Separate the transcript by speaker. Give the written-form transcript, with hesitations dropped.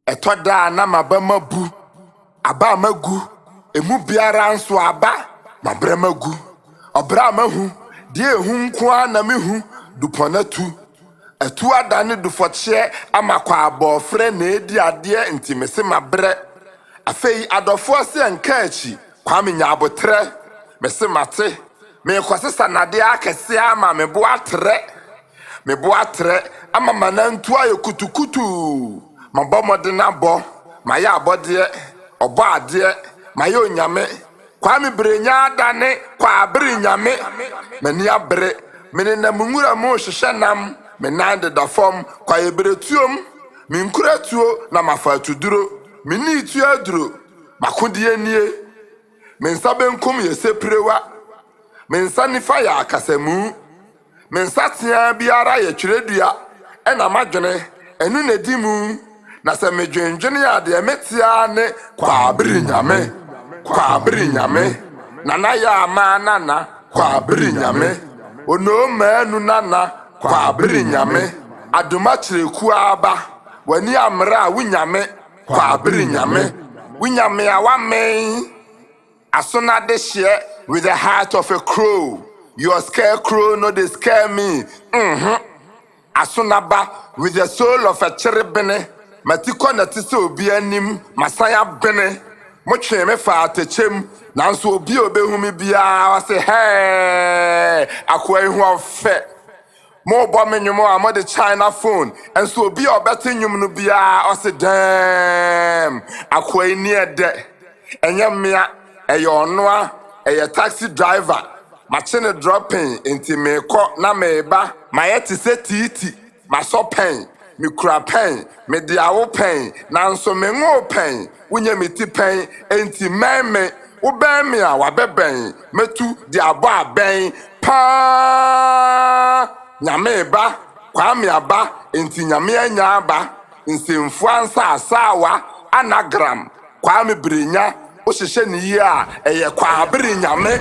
Speaker 1: Etoda na mabama bu aba magu emu biara nso aba mabrɛ magu obra mahu die hu nko na mehu duponatu atu adane dufɔkye amakwa abɔfrɛ na edi ade ntimese mabrɛ afei adɔfo se nka achi kwame nyabotrɛ mese mate me kwasesa nade akɛse ama me bo atre ama manantu ayo kutukutu mabɔmɔde na bɔ mayɛ abɔdeɛ ɔbɔ adeɛ mayɛ onyame kwame brenya adane kwa abere nyame mani abere mene na munwura mu hyehyɛ nam me nan deda fam kwa eberetuom me nkuratuo na mafatuduro me ni itu aduro makodie nie me nsa benkum yɛ seprewa me nsa nifa yɛ akasamu me nsa tea biara yɛ twerɛdua ɛna madwene ɛnu na di mu na sɛ me dwendwene ade metia ne kwa abere nyame nana ya ama nana kwa abere nyame ono manu nana kwa abere nyame adoma kyerɛku aba wani amra wunyame kwa abere nyame wunyame awame asona de hye with the heart of a crow. Your scarecrow no dey scare me. Asonaba with the soul of a cherubine. Matiko na tise obi anim masaya bene. Motwe me fa atechem nanso obi obehu me bia wa say hey akwa ehu ofe. Mo bo me nwumo a mo de China phone enso obi obete nwum no bia o say damn akwa ni ede. Enye mmea eye onoa eye taxi driver. Machine dropping into me ko na meba mayete se titi maso pen me kura pen me dia wo pen nanso me ngo pen wunya me ti pen enti meme wo ben me a wabeben metu di abo aben pa nyame ba kwa me aba enti nyame anya aba nsemfu ansa asawa anagram kwa me brenya o hyehyɛ ne yi a eye kwa abere nyame